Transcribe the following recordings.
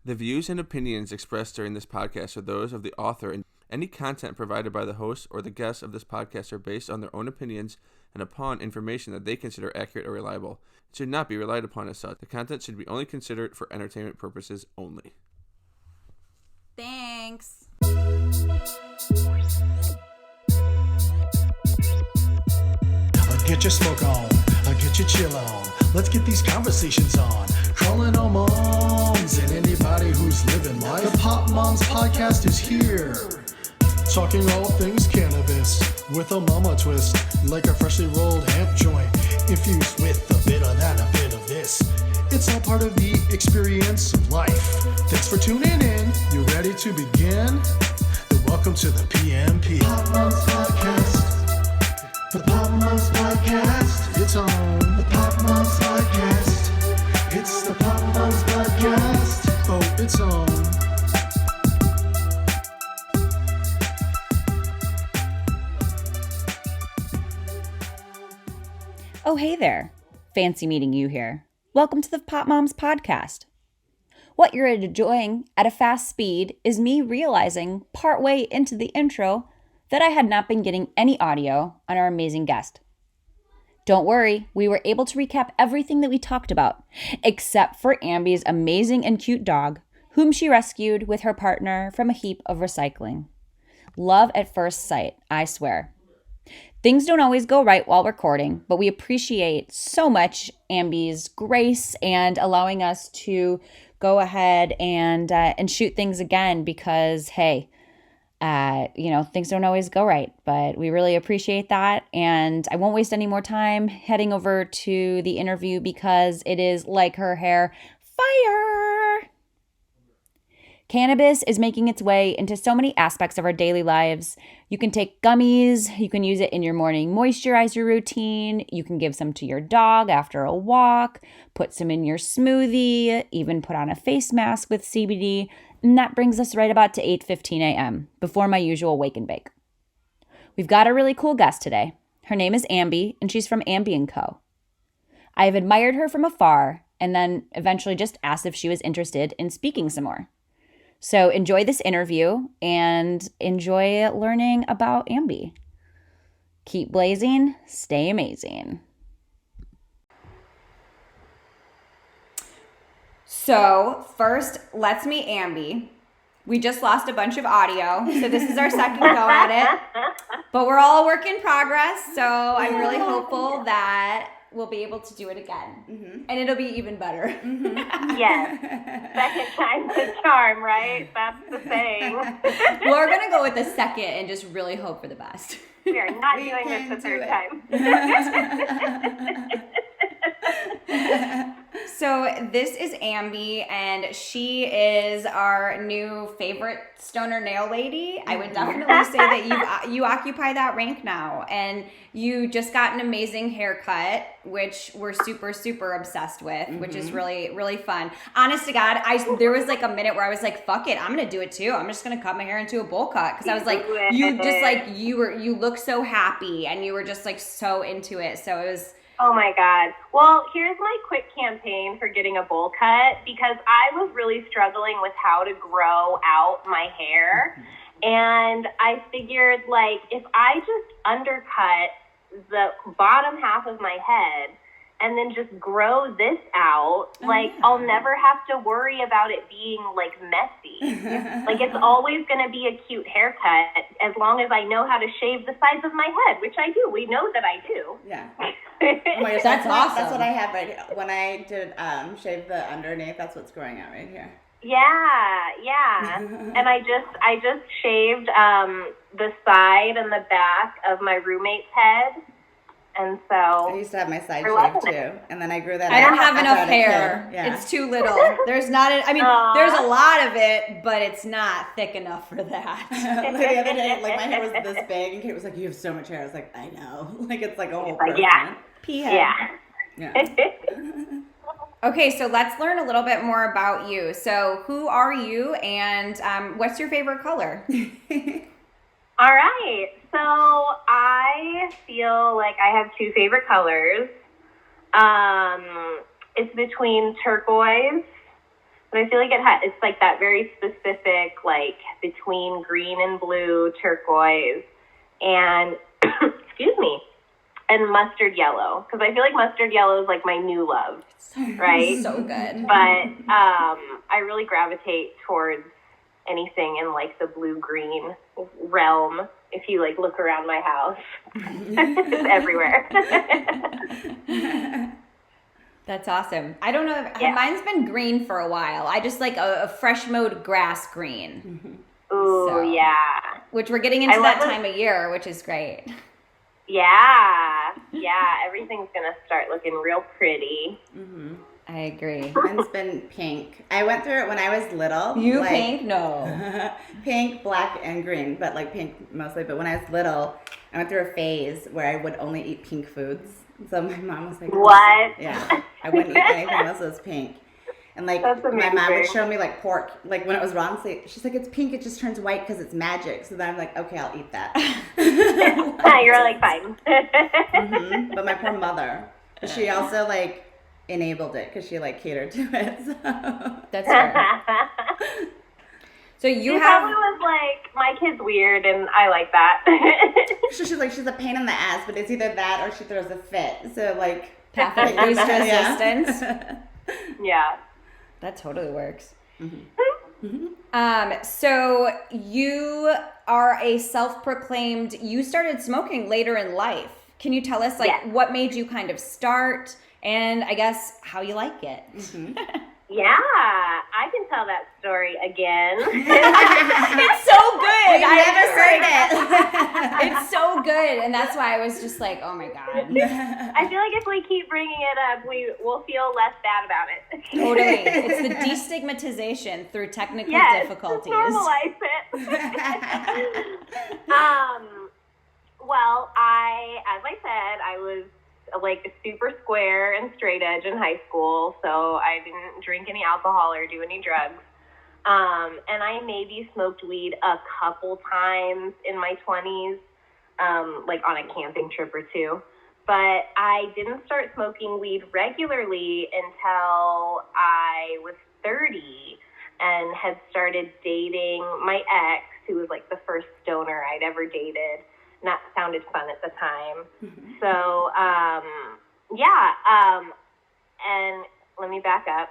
The views and opinions expressed during this podcast are those of the author, and any content provided by the host or the guests of this podcast are based on their own opinions and upon information that they consider accurate or reliable. It should not be relied upon as such. The content should be only considered for entertainment purposes only. Thanks. Get your smoke on, get your chill on. Let's get these conversations on. Calling all moms and anybody who's living life. The Pop Moms Podcast is here. Talking all things cannabis with a mama twist. Like a freshly rolled hemp joint. Infused with a bit of that, a bit of this. It's all part of the experience of life. Thanks for tuning in. You ready to begin? Then welcome to the PMP. Pop Moms Podcast. The Pop Moms Podcast, it's on. The Pop Moms Podcast, it's the Pop Moms Podcast. Oh, it's on. Oh, hey there. Fancy meeting you here. Welcome to the Pop Moms Podcast. What you're enjoying at a fast speed is me realizing partway into the intro that I had not been getting any audio on our amazing guest. Don't worry, we were able to recap everything that we talked about, except for Ambie's amazing and cute dog, whom she rescued with her partner from a heap of recycling. Love at first sight, I swear. Things don't always go right while recording, but we appreciate so much Ambie's grace and allowing us to go ahead and shoot things again because, hey, things don't always go right, but we really appreciate that. And I won't waste any more time heading over to the interview because it is like her hair, fire. Cannabis is making its way into so many aspects of our daily lives. You can take gummies, you can use it in your morning moisturizer routine, you can give some to your dog after a walk, put some in your smoothie, even put on a face mask with CBD. And that brings us right about to 8:15 a.m., before my usual wake and bake. We've got a really cool guest today. Her name is Ambi, and she's from Ambie Co. I have admired her from afar, and then eventually just asked if she was interested in speaking some more. So enjoy this interview, and enjoy learning about Ambi. Keep blazing, stay amazing. So first, let's meet Ambi. We just lost a bunch of audio, so this is our second go at it. But we're all a work in progress, so I'm really hopeful that we'll be able to do it again. Mm-hmm. And it'll be even better. Mm-hmm. Yes. Second time's the charm, right? That's the saying. We're going to go with the second and just really hope for the best. We are not doing this the third time. So this is Ambi, and she is our new favorite stoner nail lady. I would definitely say that you occupy that rank now, and you just got an amazing haircut, which we're super, super obsessed with, which is really, really fun. Honest to God, there was like a minute where I was like, fuck it, I'm going to do it too. I'm just going to cut my hair into a bowl cut, because I was like, you look so happy, and you were just like so into it. So it was... Oh my God. Well, here's my quick campaign for getting a bowl cut, because I was really struggling with how to grow out my hair. And I figured, like, if I just undercut the bottom half of my head and then just grow this out, I'll never have to worry about it being, like, messy. Like, it's always going to be a cute haircut as long as I know how to shave the sides of my head, which I do. We know that I do. Yeah. Oh my gosh, that's awesome. That's what I have right here. When I did shave the underneath, that's what's growing out right here. Yeah. And I just shaved the side and the back of my roommate's head. And so I used to have my side shaved too, and then I grew that out. I don't have enough hair. Yeah. It's too little. There's not. There's a lot of it, but it's not thick enough for that. Like the other day, like my hair was this big, and Kate was like, "You have so much hair." I was like, "I know." Like it's like a whole person. Yeah. Pea head. Yeah. Okay, so let's learn a little bit more about you. So who are you, and what's your favorite color? All right. So I feel like I have two favorite colors. It's between turquoise But I feel like it's like that very specific, like between green and blue, turquoise, and excuse me, and mustard yellow. Because I feel like mustard yellow is like my new love, right? So good. But I really gravitate towards anything in like the blue-green realm. If you like look around my house, it's everywhere. That's awesome. I don't know. Mine's been green for a while. I just like a fresh mowed grass green. Ooh, yeah. Which we're getting into that time of year, which is great. Yeah. Everything's going to start looking real pretty. Mm-hmm. I agree. Mine's been pink. I went through it when I was little. Pink? No. Pink, black, and green, but like pink mostly. But when I was little, I went through a phase where I would only eat pink foods. So my mom was like, what? Yeah. I wouldn't eat anything else that was pink. And like my mom would show me like pork, like when it was raw, she's like, it's pink, it just turns white because it's magic. So then I'm like, okay, I'll eat that. You're like, fine. Mm-hmm. But my poor mother, she also like enabled it because she like catered to it. So. That's fair. So you probably was like, my kid's weird and I like that. She's like, she's a pain in the ass, but it's either that or she throws a fit. So like, path of least resistance. Yeah. That totally works. Mm-hmm. Mm-hmm. So you are a self-proclaimed, you started smoking later in life. Can you tell us what made you kind of start and I guess how you like it? Mm-hmm. Yeah, I can tell that story again. It's so good. I never said it. It's so good, and that's why I was just like, oh my God. I feel like if we keep bringing it up, we'll feel less bad about it. Totally. It's the destigmatization through technical difficulties. Normalize it. Well, as I said, I was like super square and straight edge in high school, so I didn't drink any alcohol or do any drugs. And I maybe smoked weed a couple times in my 20s, like on a camping trip or two. But I didn't start smoking weed regularly until I was 30 and had started dating my ex, who was like the first stoner I'd ever dated. And that sounded fun at the time. Mm-hmm. So, and let me back up.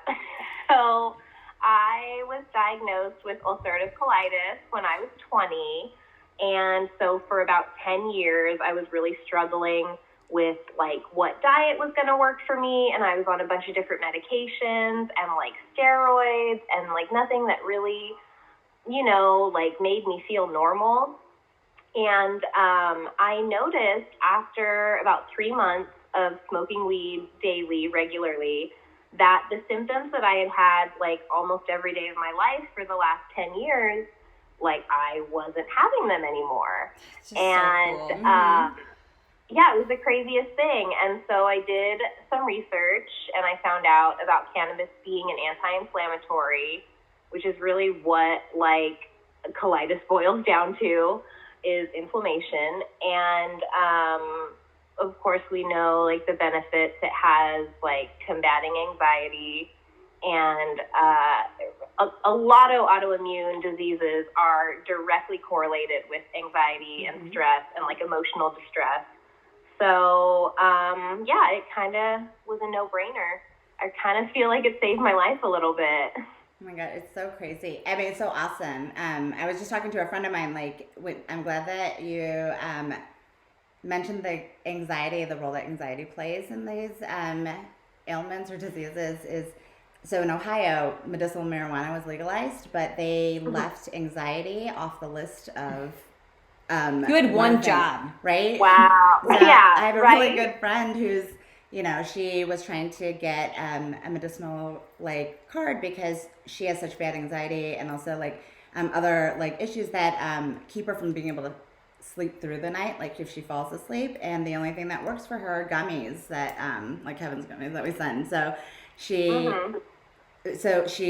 So I was diagnosed with ulcerative colitis when I was 20. And so for about 10 years, I was really struggling with like what diet was going to work for me. And I was on a bunch of different medications and like steroids and like nothing that really, like made me feel normal. And I noticed after about 3 months of smoking weed daily, regularly, that the symptoms that I had like almost every day of my life for the last 10 years, like I wasn't having them anymore. And so cool. It was the craziest thing. And so I did some research and I found out about cannabis being an anti-inflammatory, which is really what like colitis boils down to, is inflammation. And of course we know like the benefits it has, like combating anxiety, and a lot of autoimmune diseases are directly correlated with anxiety and stress and like emotional distress. So it kind of was a no-brainer. I kind of feel like it saved my life a little bit. Oh my God, it's so crazy. I mean, it's so awesome. I was just talking to a friend of mine, like, I'm glad that you mentioned the role that anxiety plays in these ailments or diseases. So in Ohio, medicinal marijuana was legalized, but they left anxiety off the list of you had one job, right? Wow. So yeah, I have a really good friend who's, she was trying to get a medicinal like card because she has such bad anxiety and also like other like issues that keep her from being able to sleep through the night, like if she falls asleep. And the only thing that works for her are gummies that like Kevin's gummies that we send. So she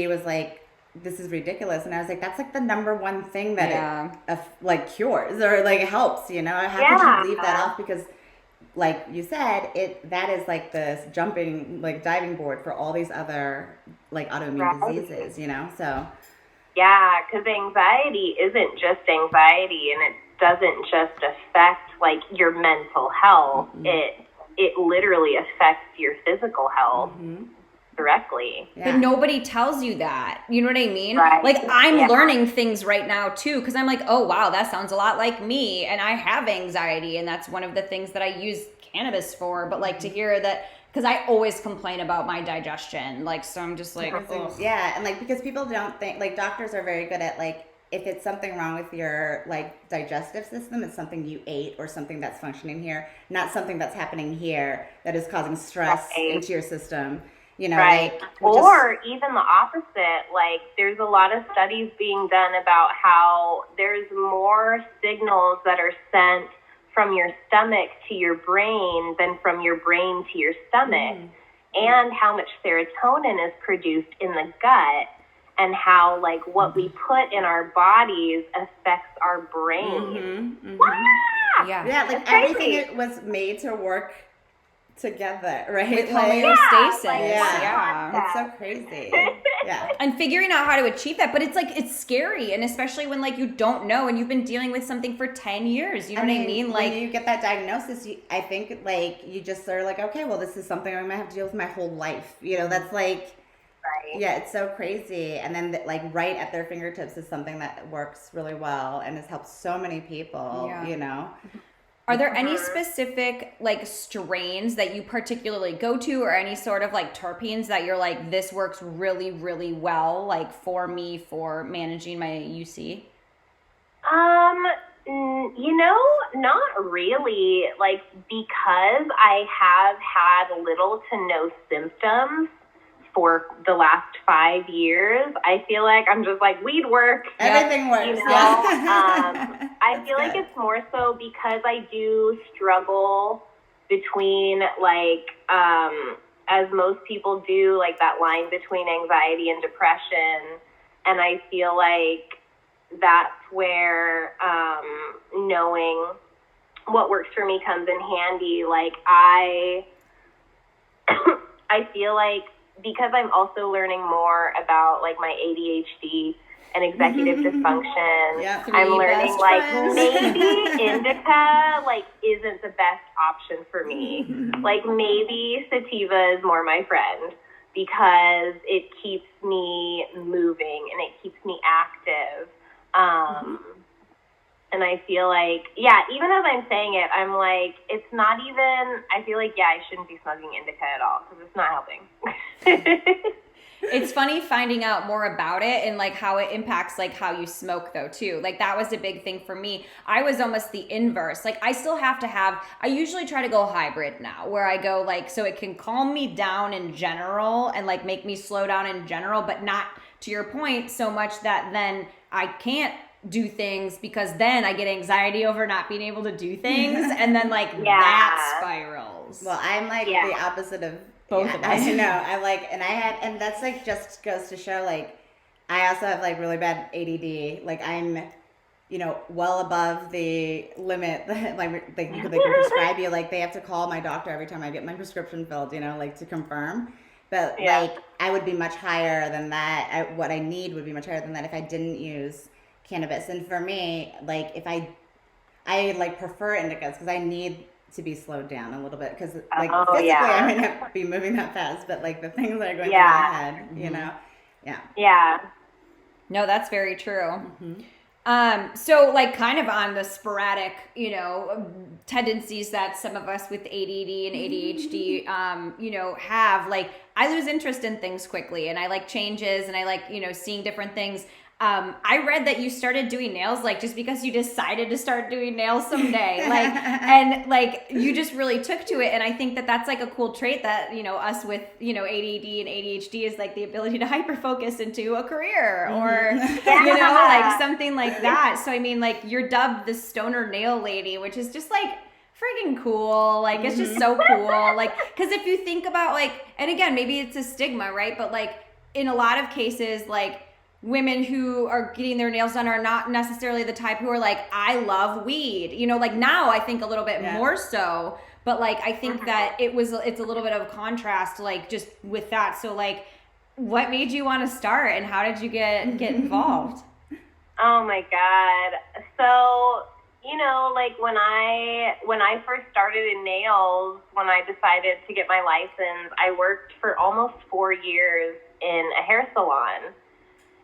was like, this is ridiculous. And I was like, that's like the number one thing that it like cures or like helps, How could you leave that off? Because like you said, that is like this diving board for all these other like autoimmune diseases, you know? So yeah, because anxiety isn't just anxiety, and it doesn't just affect like your mental health. It literally affects your physical health directly. But nobody tells you that. You know what I mean? Right. Like I'm learning things right now too, because I'm like, oh wow, that sounds a lot like me, and I have anxiety, and that's one of the things that I use cannabis for. But like to hear that, because I always complain about my digestion, like, so I'm just like, ugh. Yeah, and like because people don't think, like doctors are very good at like, if it's something wrong with your like digestive system, it's something you ate or something that's functioning here, not something that's happening here that is causing stress into your system. You know, right. like, or even the opposite. Like, there's a lot of studies being done about how there's more signals that are sent from your stomach to your brain than from your brain to your stomach, and how much serotonin is produced in the gut, and how like what we put in our bodies affects our brain. Yeah, like everything was made to work together, right? With like, homeostasis. It's so crazy. And figuring out how to achieve that, but it's like, it's scary, and especially when like you don't know and you've been dealing with something for 10 years, you know what I mean? Like, when you get that diagnosis, I think like you just are like, okay, well, this is something I'm gonna have to deal with my whole life, you know? That's like, yeah, it's so crazy. And then like right at their fingertips is something that works really well and has helped so many people, you know? Are there any specific like strains that you particularly go to, or any sort of like terpenes that you're like, this works really, really well, like for me, for managing my UC? You know, not really. Like, because I have had little to no symptoms for the last 5 years, I feel like I'm just like, weed works. Everything works. You know? I feel like it's more so because I do struggle between like, as most people do, like that line between anxiety and depression. And I feel like that's where knowing what works for me comes in handy. Like I feel like, because I'm also learning more about like my ADHD and executive dysfunction, I'm learning like maybe indica like isn't the best option for me. Like maybe sativa is more my friend, because it keeps me moving and it keeps me active. And I feel like, even as I'm saying it, I'm like, it's not even, I feel like, I shouldn't be smoking indica at all, because it's not helping. It's funny finding out more about it and like how it impacts like how you smoke though too. Like that was a big thing for me. I was almost the inverse. Like I still have to have, I usually try to go hybrid now, where I go like, so it can calm me down in general and like make me slow down in general, but not, to your point, so much that then I can't do things, because then I get anxiety over not being able to do things, and then like that spirals. Well, I'm like the opposite of both of us. I know. I like, and that's like just goes to show like I also have like really bad ADD. Like I'm, you know, well above the limit. Like they can prescribe you. Like they have to call my doctor every time I get my prescription filled, you know, like to confirm. But like I would be much higher than that. What I need would be much higher than that if I didn't use cannabis. And for me, like if I like prefer indicas, because I need to be slowed down a little bit, because like physically I may not be moving that fast, but like the things that are going through my head, you know. No, that's very true. So like kind of on the sporadic, you know, tendencies that some of us with ADD and ADHD, you know, have, like I lose interest in things quickly, and I like changes, and I like, you know, seeing different things. I read that you started doing nails, like just because you decided to start doing nails someday, like, and like you just really took to it. And I think that that's like a cool trait that, you know, us with, you know, ADD and ADHD is like the ability to hyper-focus into a career or, you know, like something like that. So, I mean, like you're dubbed the stoner nail lady, which is just like freaking cool. Like, it's just so cool. Like, cause if you think about like, and again, maybe it's a stigma, right? But like in a lot of cases, like, women who are getting their nails done are not necessarily the type who are like, I love weed. You know, like now I think a little bit more so, But like, I think that it's a little bit of a contrast, like just with that. So like, what made you want to start, and how did you get involved? Oh my God. So, you know, like when I first started in nails, when I decided to get my license, I worked for almost 4 years in a hair salon.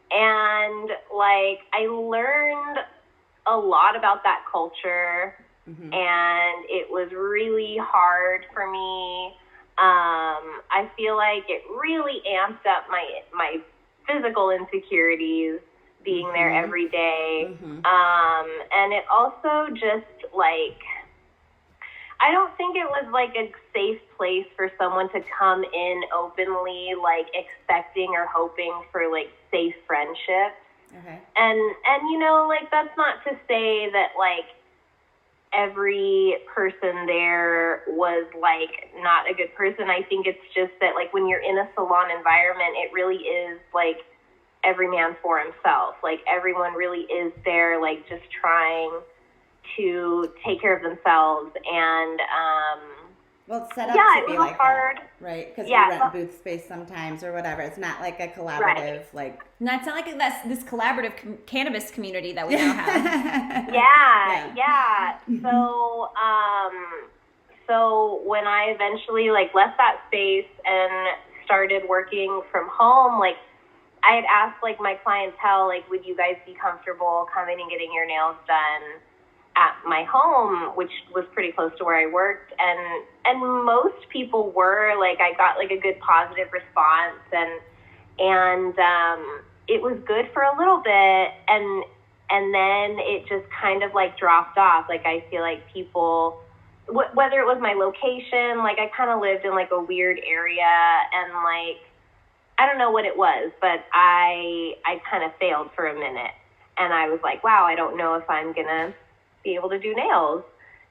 And like, I learned a lot about that culture, and it was really hard for me. I feel like it really amped up my physical insecurities being there every day. And it also just like, I don't think it was like a safe place for someone to come in openly, like expecting or hoping for like safe friendships. And you know, like, that's not to say that like every person there was like not a good person. I think it's just that like when you're in a salon environment, it really is like every man for himself. Like everyone really is there, like just trying to take care of themselves. And well, it's set up to be like hard. That, right? Because you rent booth space sometimes or whatever. It's not like a collaborative, like. No, it's not like that's this collaborative cannabis community that we now have. Yeah. So when I eventually like left that space and started working from home, like I had asked like my clientele, like, would you guys be comfortable coming and getting your nails done at my home, which was pretty close to where I worked, and most people were. Like, I got like a good positive response, and it was good for a little bit, and then it just kind of like dropped off. Like, I feel like people, whether it was my location, like I kind of lived in like a weird area, and like I don't know what it was, but I kind of failed for a minute, and I was like, wow, I don't know if I'm gonna be able to do nails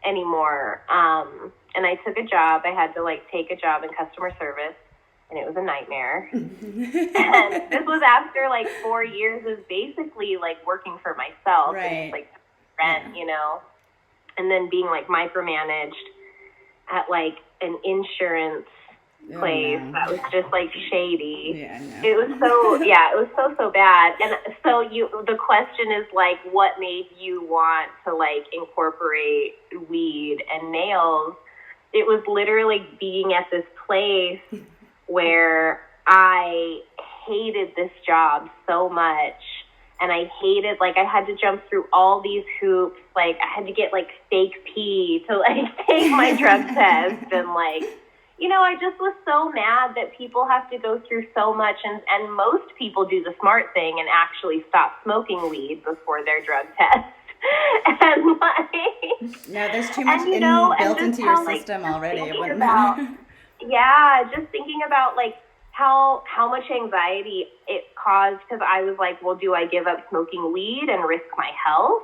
anymore. And I took a job. I had to like take a job in customer service, and it was a nightmare. And this was after like 4 years of basically like working for myself, right? And just, like rent, you know, and then being like micromanaged at like an insurance place that was just like shady. It was so bad. And so the question is like, what made you want to like incorporate weed and nails? It was literally being at this place where I hated this job so much, and I hated, like, I had to jump through all these hoops. Like, I had to get like fake pee to like take my drug test, and like, you know, I just was so mad that people have to go through so much, and most people do the smart thing and actually stop smoking weed before their drug test. And like, no, there's too much built into your system already. It wouldn't matter. Yeah, just thinking about like how much anxiety it caused, because I was like, well, do I give up smoking weed and risk my health,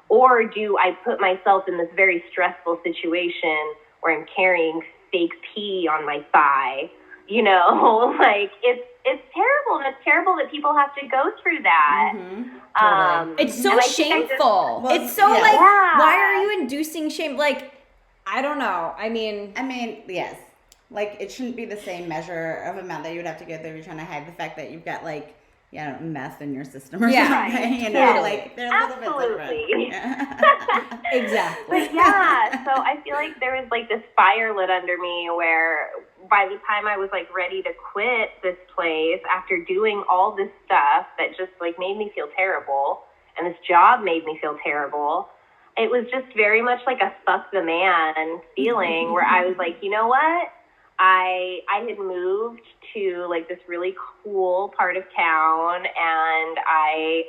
or do I put myself in this very stressful situation where I'm carrying fake pee on my thigh? You know, like it's terrible, and it's terrible that people have to go through that. Totally. It's so shameful. It's so like, why are you inducing shame? Like, I don't know. I mean, yes. Like, it shouldn't be the same measure of amount that you would have to go through if you're trying to hide the fact that you've got, like, meth in your system or something. Right. You know, like, they're a little bit different. Exactly. But yeah, so I feel like there was, like, this fire lit under me where by the time I was, like, ready to quit this place after doing all this stuff that just, like, made me feel terrible, and this job made me feel terrible, it was just very much like a fuck the man feeling where I was like, you know what? I had moved to like this really cool part of town, and I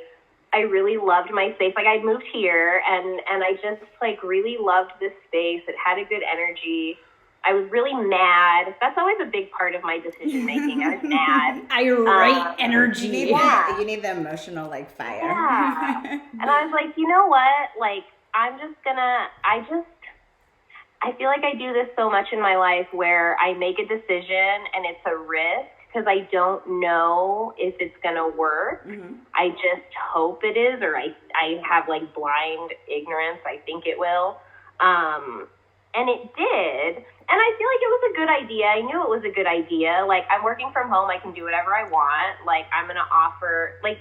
really loved my space. Like, I'd moved here, and I just like really loved this space. It had a good energy. I was really mad. That's always a big part of my decision making. I was mad. Irate energy. You need the emotional like fire. Yeah. And I was like, you know what? Like, I'm just gonna. I feel like I do this so much in my life where I make a decision and it's a risk because I don't know if it's going to work. I just hope it is, or I have like blind ignorance. I think it will. And it did. And I feel like it was a good idea. I knew it was a good idea. Like, I'm working from home. I can do whatever I want. Like, I'm going to offer, like,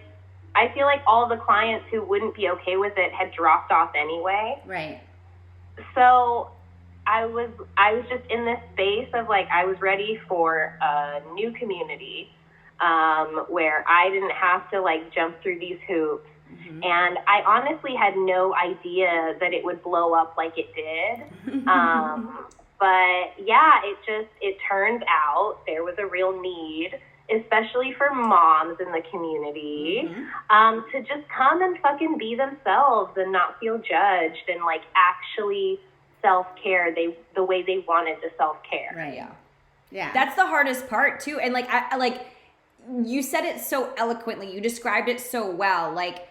I feel like all the clients who wouldn't be okay with it had dropped off anyway. Right. So I was just in this space of, like, I was ready for a new community where I didn't have to, like, jump through these hoops. Mm-hmm. And I honestly had no idea that it would blow up like it did. But yeah, it turns out there was a real need, especially for moms in the community, mm-hmm. To just come and fucking be themselves and not feel judged and, like, actually self-care the way they wanted to self-care. Right. Yeah. Yeah. That's the hardest part too. And, like, I like, you said it so eloquently. You described it so well. Like,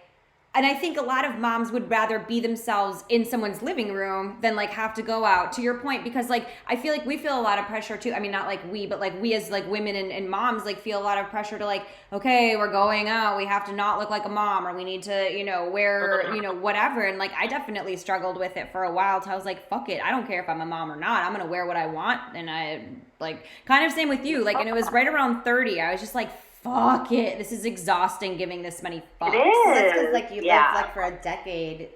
and I think a lot of moms would rather be themselves in someone's living room than, like, have to go out, to your point, because, like, I feel like we feel a lot of pressure too. I mean, not like we, but, like, we as, like, women and moms, like, feel a lot of pressure to, like, okay, we're going out, we have to not look like a mom, or we need to, you know, wear, you know, whatever. And, like, I definitely struggled with it for a while till I was like, fuck it, I don't care if I'm a mom or not, I'm gonna wear what I want. And I, like, kind of same with you, like, and it was right around 30, I was just like, fuck it, this is exhausting giving this many fucks. It is. That's because, like, you lived, like, for a decade,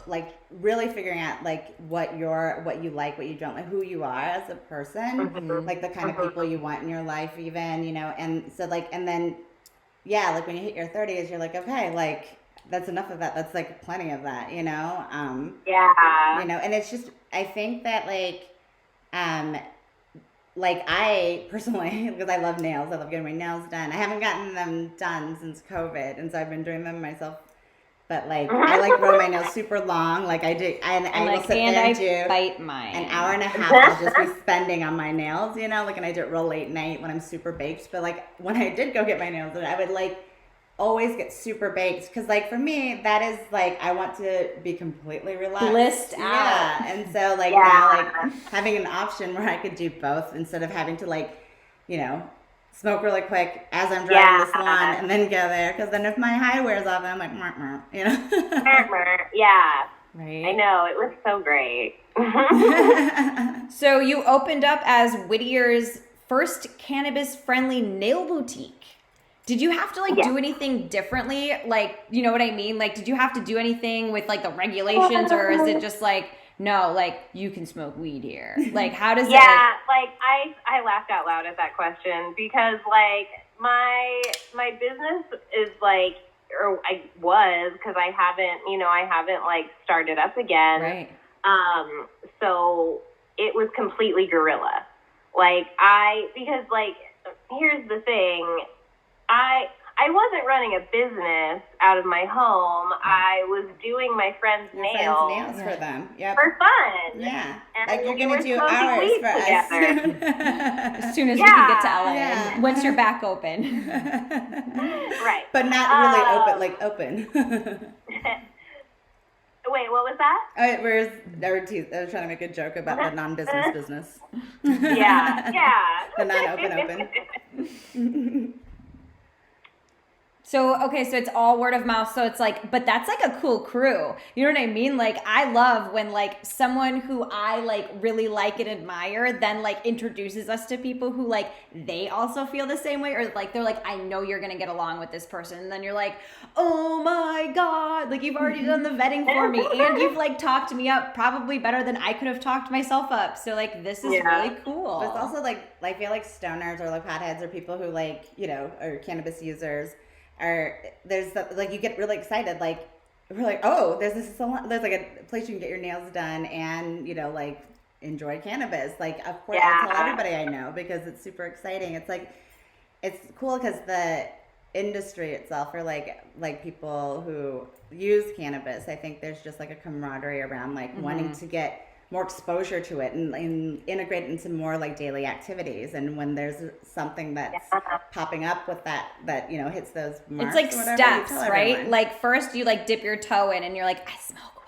like, really figuring out, like, what you like, what you don't like, who you are as a person, mm-hmm. like, the kind of people you want in your life even, you know, and so, like, and then, yeah, like, when you hit your 30s, you're like, okay, like, that's enough of that, that's, like, plenty of that, you know? Yeah. You know, and it's just, I think that, like, I personally, because I love nails, I love getting my nails done. I haven't gotten them done since COVID, and so I've been doing them myself. But, like, I, like, grow my nails super long. Like, I do, and I will sit there and do bite mine. an hour and a half I'll just be spending on my nails, you know? Like, and I do it real late night when I'm super baked. But, like, when I did go get my nails done, I would, like, always get super baked. Because, like, for me, that is, like, I want to be completely relaxed. Blissed out. Yeah, and so, like, now, like, having an option where I could do both instead of having to, like, you know, smoke really quick as I'm driving the salon and then go there. Because then if my high wears off, I'm like, you know? Yeah. Right. I know. It was so great. So you opened up as Whittier's first cannabis-friendly nail boutique. Did you have to, like, do anything differently? Like, you know what I mean? Like, did you have to do anything with, like, the regulations, or is it just, like, no, like, you can smoke weed here? Like, how does Yeah, like, I laughed out loud at that question because, like, my business is, like, or I was, because I haven't, like, started up again. Right. So it was completely guerrilla. Like, because, like, here's the thing. I wasn't running a business out of my home. I was doing my friends' nails for them. Yep. For fun. Yeah. And like, you're going to do hours for us. As soon as we can get to LA. Yeah. Once you're back open. Right. But not really open. Wait, what was that? I was trying to make a joke about the non-business business. Yeah. The non-open. So, okay, so it's all word of mouth. So it's like, but that's like a cool crew. You know what I mean? Like, I love when, like, someone who I, like, really like and admire then, like, introduces us to people who, like, they also feel the same way. Or, like, they're like, I know you're going to get along with this person. And then you're like, oh my God. Like, you've already done the vetting for me. And you've, like, talked me up probably better than I could have talked myself up. So, like, this is really cool. But it's also, like, I feel like stoners or, like, potheads or people who, like, you know, are cannabis users. Or there's like, you get really excited, like, we're like, oh, there's like a place you can get your nails done and, you know, like, enjoy cannabis. Like, of course, I tell everybody I know because it's super exciting. It's like, it's cool because the industry itself, or like people who use cannabis, I think there's just like a camaraderie around, like, wanting to get more exposure to it and integrate it into more, like, daily activities. And when there's something that's popping up with that, you know, hits those marks, it's like steps, right? Like, first you, like, dip your toe in and you're like, I smoke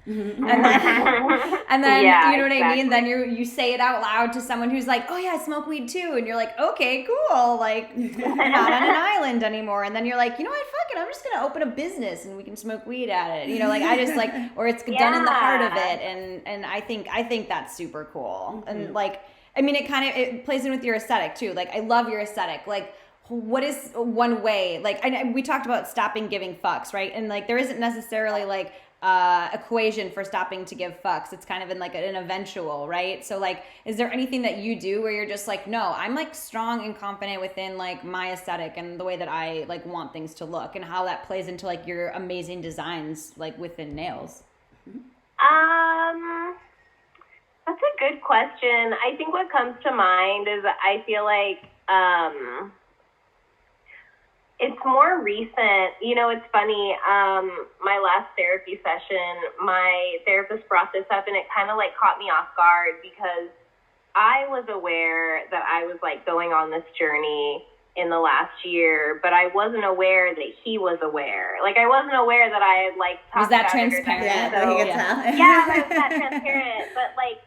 weed. And then Yeah, you know what I mean? exactly. Then you say it out loud to someone who's like, oh yeah, I smoke weed too. And you're like, okay, cool. Like, you're not on an island anymore. And then you're like, you know what, fuck it, I'm just going to open a business and we can smoke weed at it. You know, like I just like, or it's done in the heart of it. And I think that's super cool. And like, I mean, it plays in with your aesthetic too. Like, I love your aesthetic. Like, what is one way? Like, we talked about stopping giving fucks, right? And like, there isn't necessarily like equation for stopping to give fucks. It's kind of in like an eventual, right? So like, is there anything that you do where you're just like, no, I'm like strong and confident within like my aesthetic and the way that I like want things to look, and how that plays into like your amazing designs like within nails? That's a good question. I think what comes to mind is I feel like it's more recent. You know, it's funny. My last therapy session, my therapist brought this up, and it kind of like caught me off guard because I was aware that I was like going on this journey in the last year, but I wasn't aware that he was aware. Like, I wasn't aware that I had like talked Was that about transparent? it. Yeah, So, he could tell. yeah, it was that transparent. But like,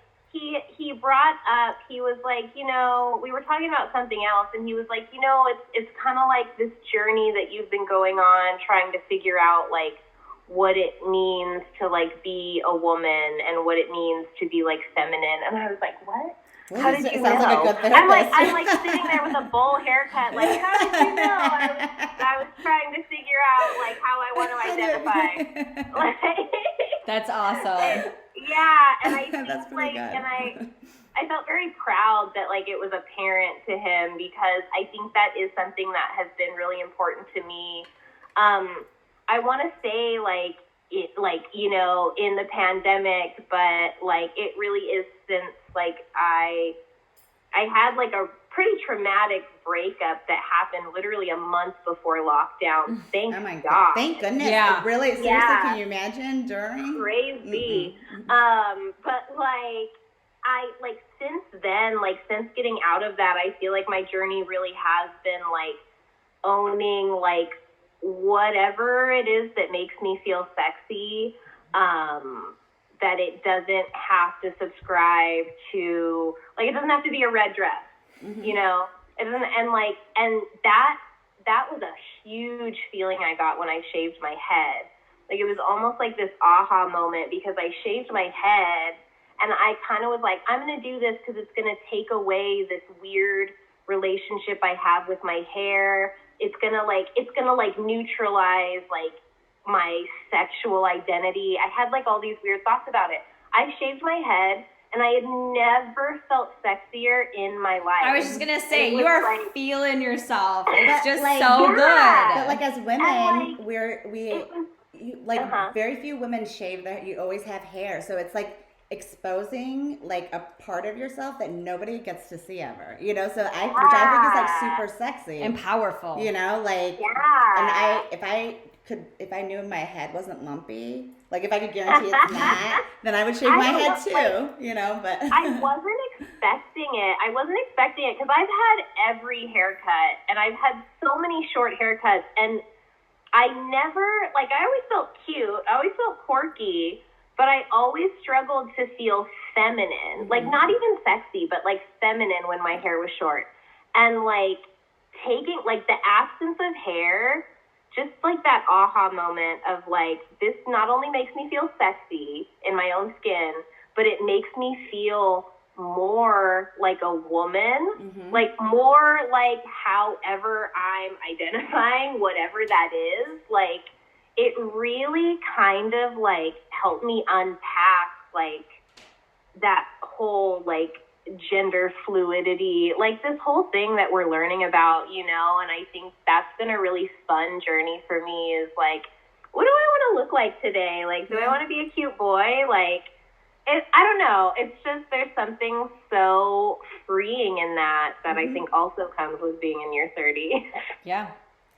he brought up, he was like, you know, we were talking about something else, and he was like, you know, it's kind of like this journey that you've been going on, trying to figure out like what it means to like be a woman and what it means to be like feminine. And I was like, what? How did you know? Sounds like a good I'm like sitting there with a bowl haircut. Like, how did you know? I was trying to figure out like how I want to identify. Like, That's awesome. yeah, and I think That's pretty like, good. and I felt very proud that like it was apparent to him, because I think that is something that has been really important to me. I want to say like it, like, you know, in the pandemic, but like it really is since like I had like a pretty traumatic breakup that happened literally a month before lockdown. Thank Oh my God. God. Thank goodness. Yeah. Really? Seriously, Yeah. can you imagine during? Crazy. But like, I like since then, like since getting out of that, I feel like my journey really has been like owning like whatever it is that makes me feel sexy, that it doesn't have to subscribe to, like, it doesn't have to be a red dress, you know, it doesn't, and that was a huge feeling I got when I shaved my head. Like, it was almost like this aha moment, because I shaved my head and I kind of was like, I'm going to do this because it's going to take away this weird relationship I have with my hair. It's going to neutralize like my sexual identity. I had like all these weird thoughts about it. I shaved my head and I had never felt sexier in my life. I was just gonna say, It you was are like, feeling yourself. It's just like, so yeah. But good. like as women, And, like, very few women shave their. You always have hair, so it's like exposing like a part of yourself that nobody gets to see ever. You know, so which I think is like super sexy And powerful. You know, like yeah. And if I knew my head wasn't lumpy, like if I could guarantee it's not, then I would shave my head too. You know, but I wasn't expecting it because I've had every haircut and I've had so many short haircuts, and I never, like, I always felt cute. I always felt quirky, but I always struggled to feel feminine. Like, not even sexy, but like feminine when my hair was short. And like taking, like, the absence of hair, just like that aha moment of like, this not only makes me feel sexy in my own skin, but it makes me feel more like a woman, like more like however I'm identifying, whatever that is. Like, it really kind of like helped me unpack like that whole like gender fluidity, like this whole thing that we're learning about, you know. And I think that's been a really fun journey for me, is like, what do I want to look like today? Like, do I want to be a cute boy? Like, I don't know. It's just, there's something so freeing in that I think also comes with being in your 30s. Yeah.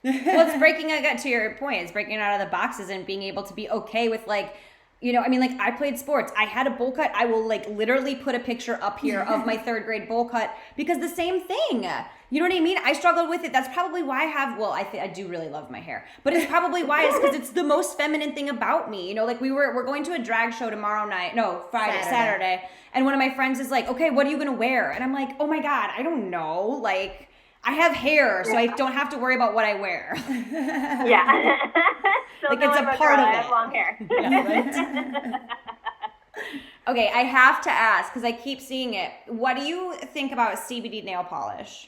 Well, it's breaking, I got to your point, it's breaking out of the boxes and being able to be okay with like You know, I mean, like I played sports. I had a bowl cut. I will like literally put a picture up here of my 3rd grade bowl cut because the same thing. You know what I mean? I struggled with it. That's probably why I have, well, I do really love my hair, but it's probably why is because it's the most feminine thing about me. You know, like we're going to a drag show Saturday. And one of my friends is like, okay, what are you going to wear? And I'm like, oh my God, I don't know. Like I have hair, so I don't have to worry about what I wear. Yeah. Like it's a part of it. I have long hair. Yeah, right? Okay, I have to ask because I keep seeing it. What do you think about CBD nail polish?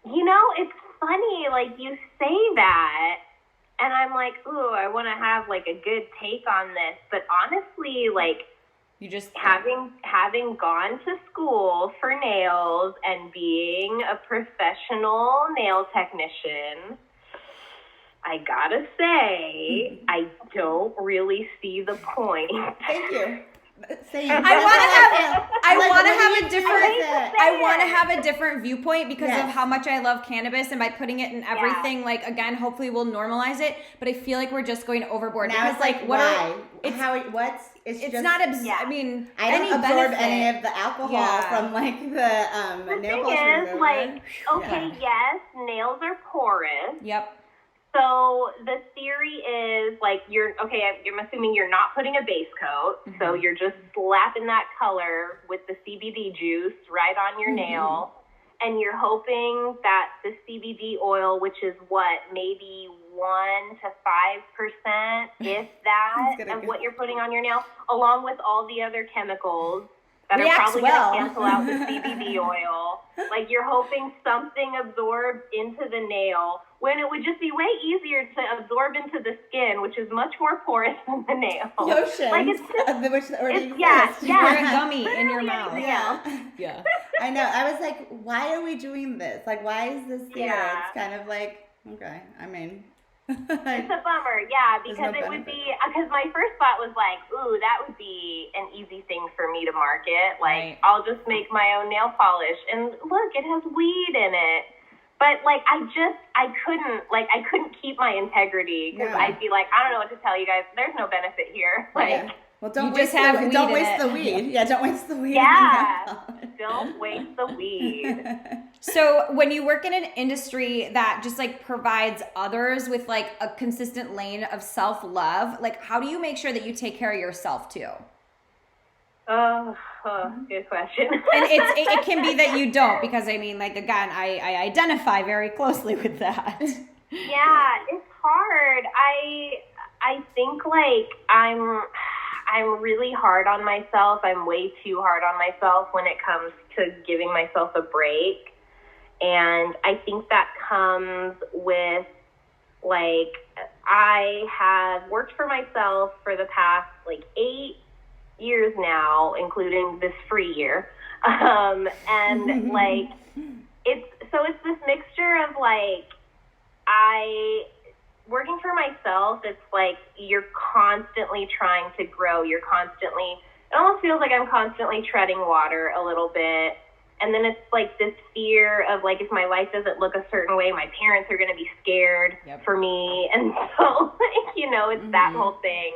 You know, it's funny, like you say that, and I'm like, ooh, I want to have like a good take on this. But honestly, like you just having gone to school for nails and being a professional nail technician, I gotta say, I don't really see the point. Thank you. I want to have a different viewpoint because of how much I love cannabis, and by putting it in everything, like again, hopefully we'll normalize it. But I feel like we're just going overboard. Now because it's like why? It's just not I mean, I don't absorb any of the alcohol from like the nail polish remover. Like, okay, yes, nails are porous. Yep. So the theory is like I'm assuming you're not putting a base coat, so you're just slapping that color with the CBD juice right on your nail, and you're hoping that the CBD oil, which is maybe 1 to 5%, if that, of what you're putting on your nail, along with all the other chemicals that are probably going to cancel out the CBD oil. Like you're hoping something absorbs into the nail when it would just be way easier to absorb into the skin, which is much more porous than the nail. Lotion. Like You're a gummy in your mouth. Yeah. I know. I was like, why are we doing this? Like, why is this here? Yeah. It's kind of like, okay, I mean. It's a bummer, because it would be, because my first thought was like, ooh, that would be an easy thing for me to market. Like, I'll just make my own nail polish. And look, it has weed in it. But like, I couldn't keep my integrity because I'd be like, I don't know what to tell you guys. There's no benefit here. Like, well, don't waste the weed. Yeah, don't waste the weed. Yeah, don't waste the weed. So when you work in an industry that just like provides others with like a consistent lane of self-love, like how do you make sure that you take care of yourself too? Oh, good question. And it can be that you don't, because I mean, like, again, I identify very closely with that. Yeah, it's hard. I think like I'm really hard on myself. I'm way too hard on myself when it comes to giving myself a break. And I think that comes with, like, I have worked for myself for the past, like, 8 years now, including this free year. And, like, it's this mixture of, like, working for myself, it's like you're constantly trying to grow. It almost feels like I'm constantly treading water a little bit. And then it's like this fear of like, if my life doesn't look a certain way, my parents are going to be scared for me. And so, like, you know, it's that whole thing.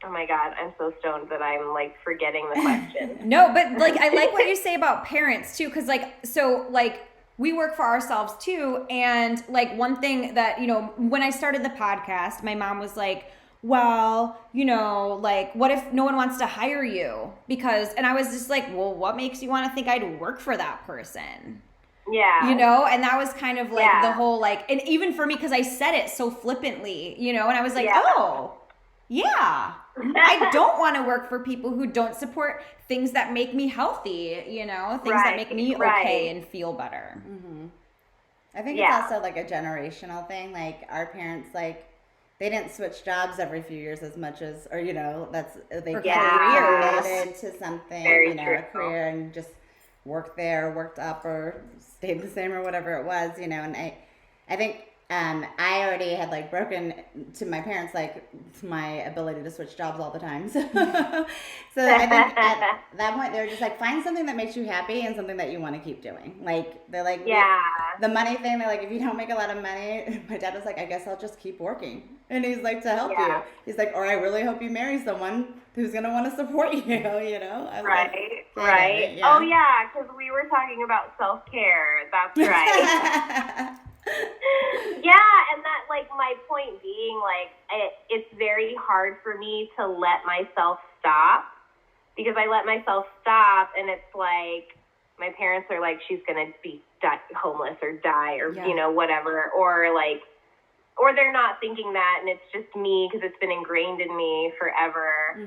Oh my God, I'm so stoned that I'm like forgetting the question. No, but like, I like what you say about parents too. Cause like, so like, we work for ourselves too. And like one thing that, you know, when I started the podcast, my mom was like, well, you know, like what if no one wants to hire you? And I was just like, well, what makes you want to think I'd work for that person? Yeah. You know, and that was kind of like the whole like, and even for me, cause I said it so flippantly, you know, and I was like, oh yeah, I don't want to work for people who don't support things that make me healthy, you know, things that make me okay and feel better. Mm-hmm. I think it's also like a generational thing. Like our parents, like they didn't switch jobs every few years as much as, or, you know, they committed to something, you know, a career and just worked up or stayed the same or whatever it was, you know, and I think I already had like broken to my parents like my ability to switch jobs all the time. So I think at that point they were just like, find something that makes you happy and something that you want to keep doing. Like they're like, the money thing. They're like, if you don't make a lot of money, my dad was like, I guess I'll just keep working. And he's like, to help you. He's like, or I really hope you marry someone who's gonna want to support you. You know, right. Yeah. Oh yeah, because we were talking about self-care. That's right. Yeah, and that, like, my point being, like, it's very hard for me to let myself stop, because I let myself stop, and it's like, my parents are like, she's gonna be homeless or die, or, you know, whatever, or, like, or they're not thinking that, and it's just me, because it's been ingrained in me forever.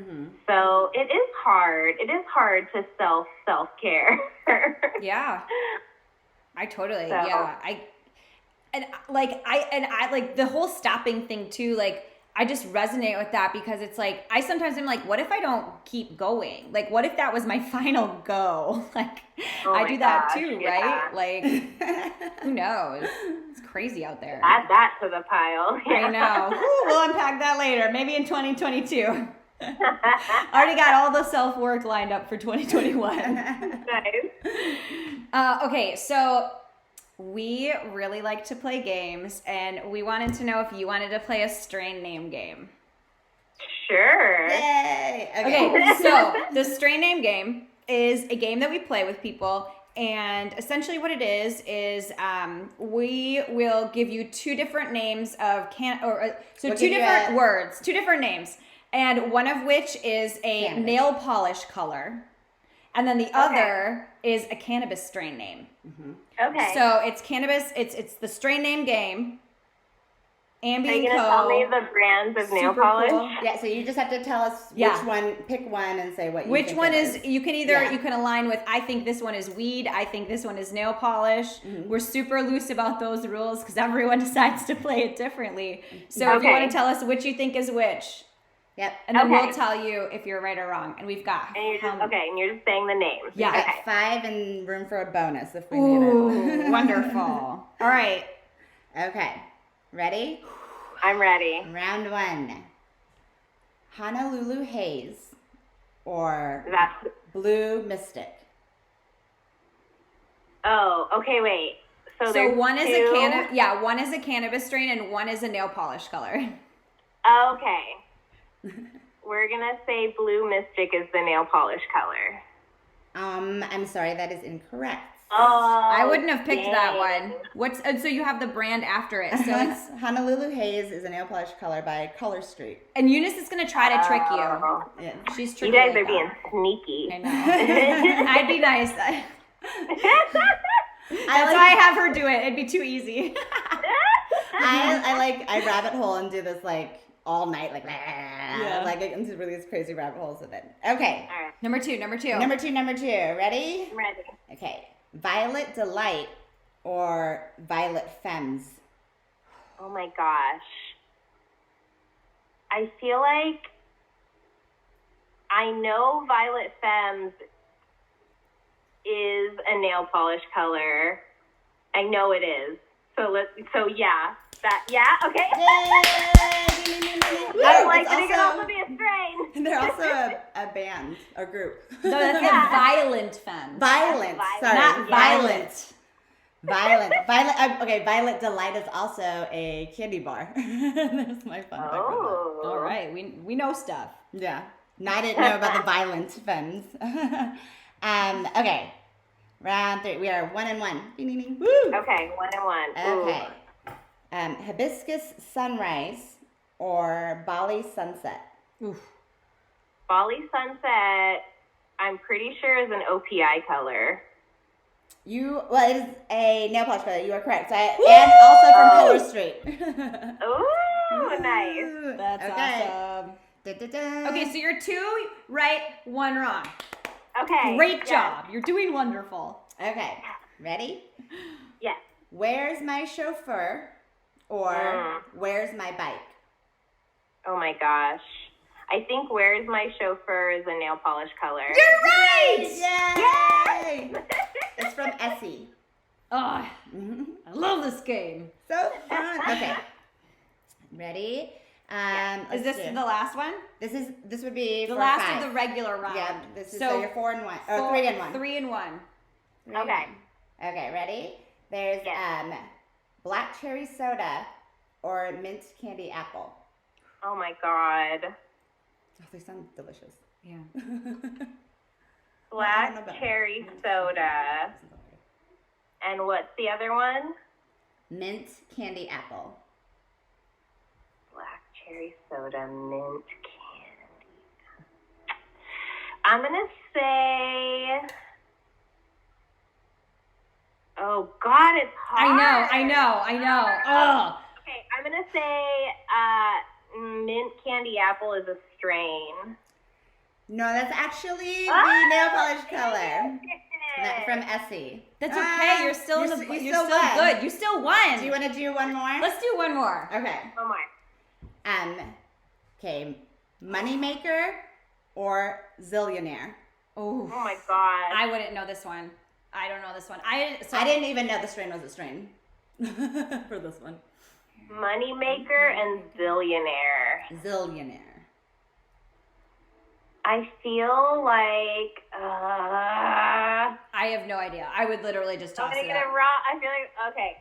So it is hard. It is hard to self-care. Yeah. I totally, And I like the whole stopping thing too. Like, I just resonate with that, because it's like, I sometimes am like, what if I don't keep going? Like, what if that was my final go? Like, I do that too, right? Like, who knows? It's crazy out there. Add that to the pile. I know. We'll unpack that later. Maybe in 2022. Already got all the self-work lined up for 2021. Nice. Okay, so we really like to play games, and we wanted to know if you wanted to play a strain name game. Sure. Yay! Okay, so the strain name game is a game that we play with people, and essentially what it is we will give you two different names of two different names, and one of which is a cannabis. nail polish color, and then the other is a cannabis strain name. Okay. So it's cannabis. It's the strain name game. Ambie Co. Are you gonna tell me the brands of nail Super polish? cool. Yeah, so you just have to tell us which one, pick one and say what you Which think one it is, you can you can align with, I think this one is weed, I think this one is nail polish. We're super loose about those rules because everyone decides to play it differently. So if you want to tell us which you think is which. Yep. And then we'll tell you if you're right or wrong. And we've got. And you're just saying the name. Yeah. We got 5 and room for a bonus if we need it. Wonderful. All right. Okay. Ready? I'm ready. Round 1. Honolulu Haze or That's. Blue Mystic. Oh, okay, wait. So one is two? one is a cannabis strain and one is a nail polish color. Okay. We're gonna say Blue Mystic is the nail polish color. I'm sorry, that is incorrect. Oh, I wouldn't have picked that one. So you have the brand after it. So it's Honolulu Haze is a nail polish color by Color Street. and Eunice is gonna try to trick you. Yeah. She's You tricky. guys like are being that. sneaky. I know. I'd be nice. That's why I have her do it. It'd be too easy. I rabbit hole and do this like all night, like like into really crazy rabbit holes with it. Okay. All right. Number two. Number two. Ready? I'm ready. Okay. Violet Delight or Violet Femmes? Oh my gosh. I feel like I know Violet Femmes is a nail polish color. I know it is. Okay. I'm like, it can also be a strain. They're also a band, a group. No, that's a violent femme. Violent. Sorry. Not violent. Okay, Violet Delight is also a candy bar. That's my fun fact. Oh. All right, we know stuff. Yeah. No, I didn't know about the violent femmes. Okay. Round 3. We are 1 and 1. Ding, ding, ding. Woo! Okay, 1 and 1. Okay. Hibiscus Sunrise or Bali Sunset? Oof. Bali Sunset, I'm pretty sure is an OPI color. It is a nail polish color. You are correct. And also from Color Street. Ooh, nice. That's awesome. Da-da-da. Okay, so you're 2 right, 1 wrong. Okay. Great job. You're doing wonderful. Okay. Ready? Yes. Where's my chauffeur or where's my bike? Oh my gosh. I think Where's My Chauffeur is a nail polish color. You're right! Yay! It's from Essie. Oh, I love this game. So fun. Okay. Ready? Is this the last one? This would be The for last 5. of the regular round. Yeah, this is so you're 4 and 1. Oh, 3 and 1. 3 and 1. Okay. Okay, ready? There's black cherry soda or mint candy apple. Oh my God. Oh, they sound delicious. Yeah. Black cherry soda. And what's the other one? Mint candy apple. Black cherry soda, mint candy. I'm gonna say. Oh God, it's hard. I know. Ugh. Okay, I'm gonna say mint candy apple is a strain. No, that's actually the nail polish color from Essie. That's okay. You're still you're you're still still won. good. You still won. Do you want to do one more? Let's do one more. Okay. One more. Okay, moneymaker or zillionaire? Oh my God. I wouldn't know this one. I don't know this one. I didn't even know the strain was a strain for this one. Moneymaker and zillionaire. Zillionaire. I feel like I have no idea. I would literally just I'm toss gonna it get up. it wrong. I feel like okay.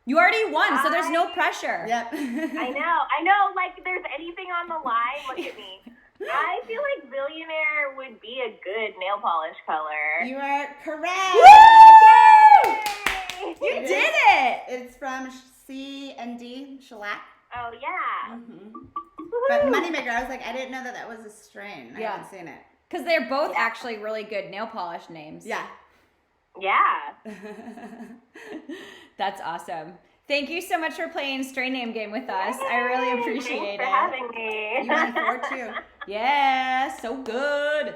You already won, so there's no pressure. Yep. I know. Like, there's anything on the line. Look at me. I feel like billionaire would be a good nail polish color. You are correct. Woo! You did it. It's from C&D, shellac. Oh yeah. But moneymaker, I was like, I didn't know that was a strain. I haven't seen it. Because they're both actually really good nail polish names. Yeah. Yeah. That's awesome. Thank you so much for playing Strain Name Game with us. I really appreciate Thanks for having me. You won 4 too. Yeah, so good.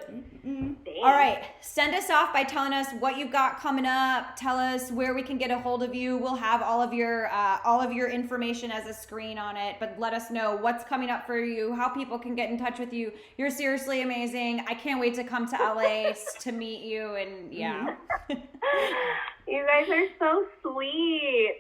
All right, send us off by telling us what you've got coming up. Tell us where we can get a hold of you. We'll have all of your information as a screen on it, but let us know what's coming up for you, how people can get in touch with you. You're seriously amazing. I can't wait to come to LA to meet you, and yeah. You guys are so sweet.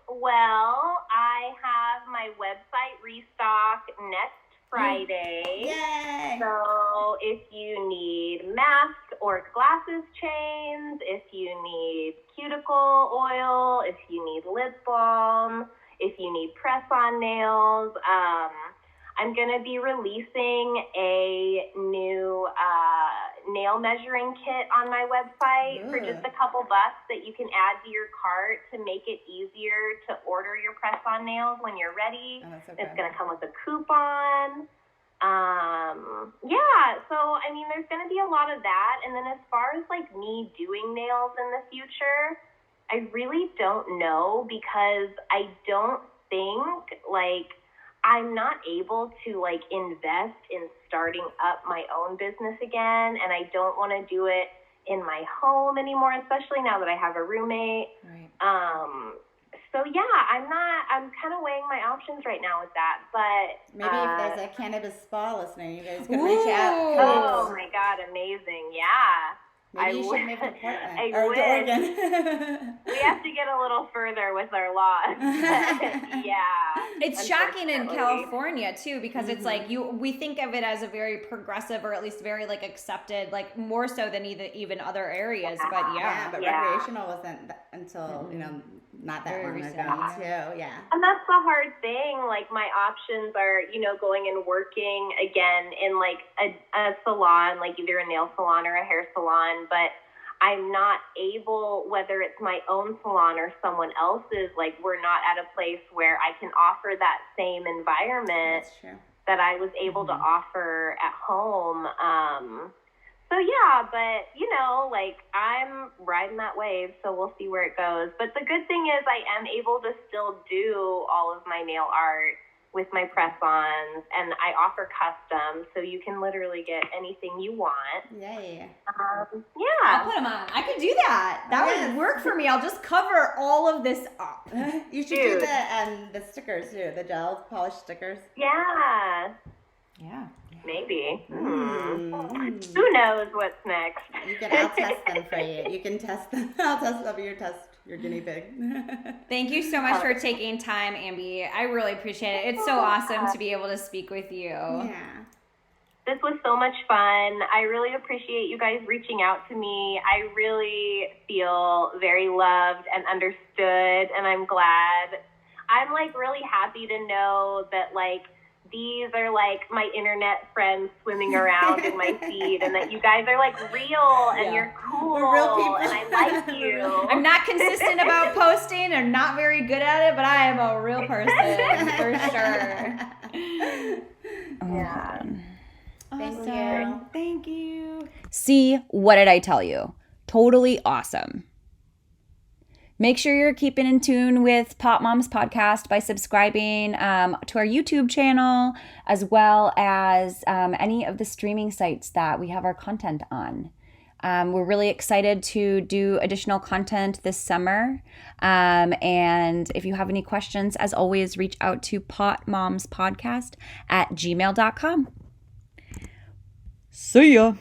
Well, I have my website restock next Friday. Yay! So if you need masks or glasses chains, if you need cuticle oil, if you need lip balm, if you need press-on nails, I'm going to be releasing a new nail measuring kit on my website for just a couple bucks that you can add to your cart to make it easier to order your press-on nails when you're ready. Oh, that's so It's good. going to come with a coupon. Yeah, so I mean, there's going to be a lot of that. And then as far as like me doing nails in the future, I really don't know because I don't think like I'm not able to like invest in starting up my own business again, and I don't want to do it in my home anymore, especially now that I have a roommate. Right. So yeah, I'm kind of weighing my options right now with that, but Maybe if there's a cannabis spa listener, you guys could reach out. Oh my God, amazing. Yeah. Maybe you should move to Portland I or wish. to Oregon. We have to get a little further with our laws. Yeah. It's shocking in Unfortunately. California too, because it's like we think of it as a very progressive or at least very like accepted, like more so than even other areas. But Yeah, but Yeah. recreational wasn't until, not that Very long recent, ago, yeah. too. Yeah. And that's the hard thing. Like, my options are, going and working again in like a salon, like either a nail salon or a hair salon. But I'm not able, whether it's my own salon or someone else's, like we're not at a place where I can offer that same environment That's true. that I was able to offer at home. So yeah, but like I'm riding that wave, so we'll see where it goes. But the good thing is I am able to still do all of my nail art with my press-ons, and I offer custom, so you can literally get anything you want. Yay. I'll Yeah. put them on. I could do that. That Yes. would work for me. I'll just cover all of this up. You should do Dude. the stickers, too. The gel polish stickers. Yeah. Yeah. Maybe. Mm. Who knows what's next? I'll test them for you. You can test them. I'll test them your test. your guinea pig. Thank you so much for taking time, Ambi. I really appreciate it. It's so awesome to be able to speak with you. Yeah. This was so much fun. I really appreciate you guys reaching out to me. I really feel very loved and understood, and I'm glad. I'm like really happy to know that like these are like my internet friends swimming around in my feed, and that you guys are like real and you're cool. We're real people. And I like you. I'm not consistent about posting and not very good at it, but I am a real person for sure. Yeah. Thank you. Thank you. See, what did I tell you? Totally awesome. Make sure you're keeping in tune with Pop Moms Podcast by subscribing to our YouTube channel, as well as any of the streaming sites that we have our content on. We're really excited to do additional content this summer. And if you have any questions, as always, reach out to potmomspodcast@gmail.com. See ya.